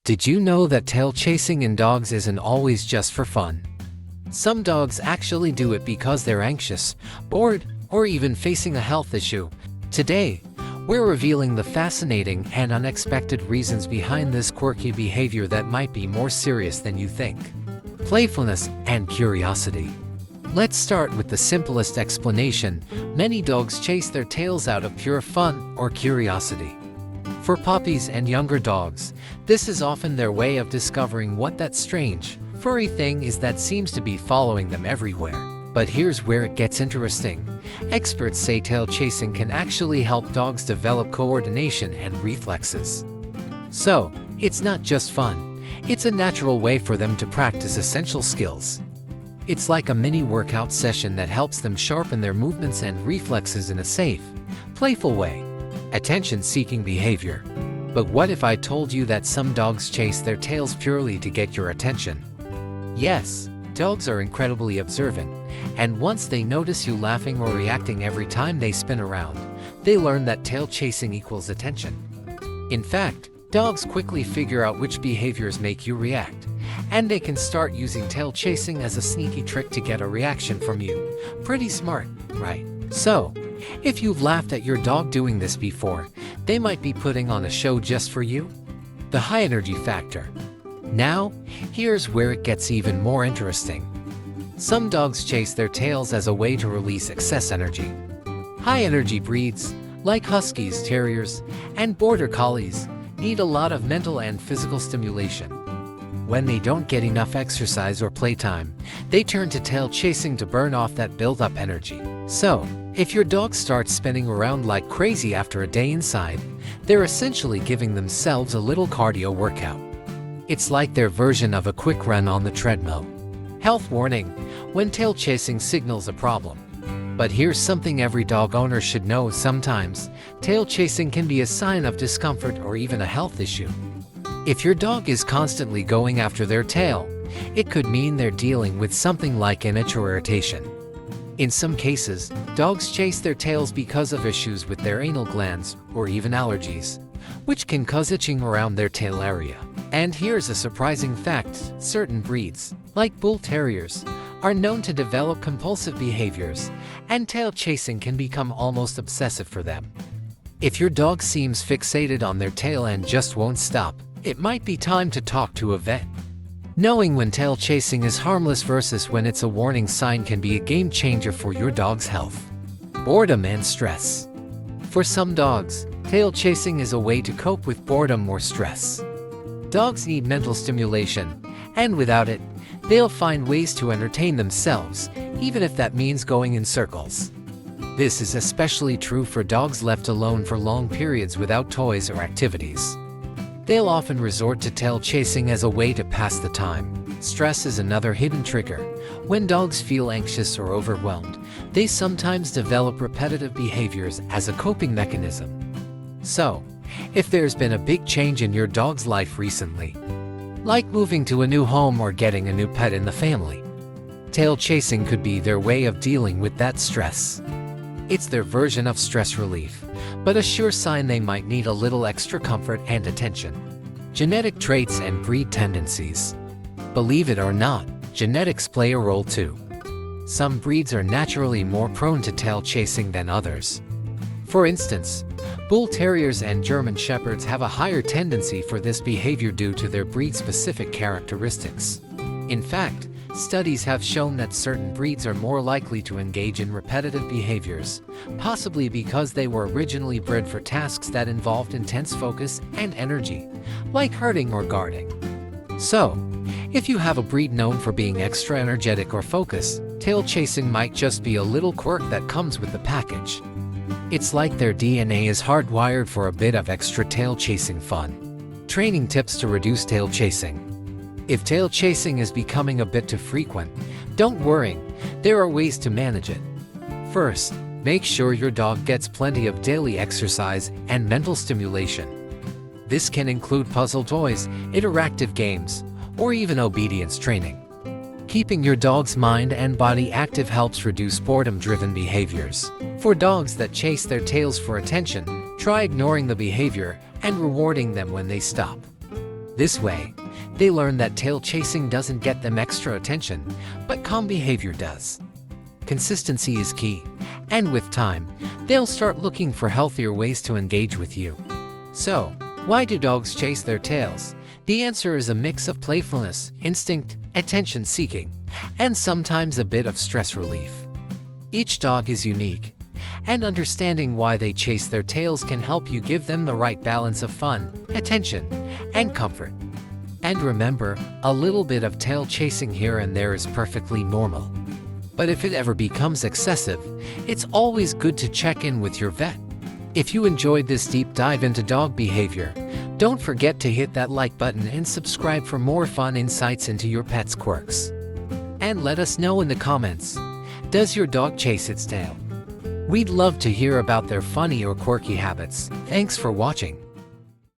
Did you know that tail chasing in dogs isn't always just for fun? Some dogs actually do it because they're anxious, bored, or even facing a health issue. Today, we're revealing the fascinating and unexpected reasons behind this quirky behavior that might be more serious than you think. Playfulness and curiosity. Let's start with the simplest explanation. Many dogs chase their tails out of pure fun or curiosity. For puppies and younger dogs, this is often their way of discovering what that strange, furry thing is that seems to be following them everywhere. But here's where it gets interesting. Experts say tail chasing can actually help dogs develop coordination and reflexes. So, it's not just fun, it's a natural way for them to practice essential skills. It's like a mini workout session that helps them sharpen their movements and reflexes in a safe, playful way. Attention-seeking behavior. But what if I told you that some dogs chase their tails purely to get your attention? Yes, dogs are incredibly observant, and once they notice you laughing or reacting every time they spin around, they learn that tail chasing equals attention. In fact, dogs quickly figure out which behaviors make you react, and they can start using tail chasing as a sneaky trick to get a reaction from you. Pretty smart, right? So, if you've laughed at your dog doing this before, they might be putting on a show just for you. The high energy factor. Now, here's where it gets even more interesting. Some dogs chase their tails as a way to release excess energy. High energy breeds, like huskies, terriers, and border collies, need a lot of mental and physical stimulation. When they don't get enough exercise or playtime, they turn to tail chasing to burn off that built-up energy. So, if your dog starts spinning around like crazy after a day inside, they're essentially giving themselves a little cardio workout. It's like their version of a quick run on the treadmill. Health warning: when tail chasing signals a problem. But here's something every dog owner should know: sometimes, tail chasing can be a sign of discomfort or even a health issue. If your dog is constantly going after their tail, it could mean they're dealing with something like an itch or irritation. In some cases, dogs chase their tails because of issues with their anal glands or even allergies, which can cause itching around their tail area. And here's a surprising fact: certain breeds, like bull terriers, are known to develop compulsive behaviors, and tail chasing can become almost obsessive for them. If your dog seems fixated on their tail and just won't stop, it might be time to talk to a vet. Knowing when tail chasing is harmless versus when it's a warning sign can be a game changer for your dog's health. Boredom and stress. For some dogs, tail chasing is a way to cope with boredom or stress. Dogs need mental stimulation, and without it, they'll find ways to entertain themselves, even if that means going in circles. This is especially true for dogs left alone for long periods without toys or activities. They'll often resort to tail chasing as a way to pass the time. Stress is another hidden trigger. When dogs feel anxious or overwhelmed, they sometimes develop repetitive behaviors as a coping mechanism. So, if there's been a big change in your dog's life recently, like moving to a new home or getting a new pet in the family, tail chasing could be their way of dealing with that stress. It's their version of stress relief, but a sure sign they might need a little extra comfort and attention. Genetic traits and breed tendencies. Believe it or not, genetics play a role too. Some breeds are naturally more prone to tail chasing than others. For instance, bull terriers and German shepherds have a higher tendency for this behavior due to their breed-specific characteristics. In fact, studies have shown that certain breeds are more likely to engage in repetitive behaviors, possibly because they were originally bred for tasks that involved intense focus and energy, like herding or guarding. So, if you have a breed known for being extra energetic or focused, tail chasing might just be a little quirk that comes with the package. It's like their DNA is hardwired for a bit of extra tail chasing fun. Training tips to reduce tail chasing. If tail chasing is becoming a bit too frequent, don't worry, there are ways to manage it. First, make sure your dog gets plenty of daily exercise and mental stimulation. This can include puzzle toys, interactive games, or even obedience training. Keeping your dog's mind and body active helps reduce boredom-driven behaviors. For dogs that chase their tails for attention, try ignoring the behavior and rewarding them when they stop. This way, they learn that tail chasing doesn't get them extra attention, but calm behavior does. Consistency is key, and with time, they'll start looking for healthier ways to engage with you. So, why do dogs chase their tails? The answer is a mix of playfulness, instinct, attention-seeking, and sometimes a bit of stress relief. Each dog is unique, and understanding why they chase their tails can help you give them the right balance of fun, attention, and comfort. And remember, a little bit of tail chasing here and there is perfectly normal. But if it ever becomes excessive, it's always good to check in with your vet. If you enjoyed this deep dive into dog behavior, don't forget to hit that like button and subscribe for more fun insights into your pet's quirks. And let us know in the comments, does your dog chase its tail? We'd love to hear about their funny or quirky habits. Thanks for watching.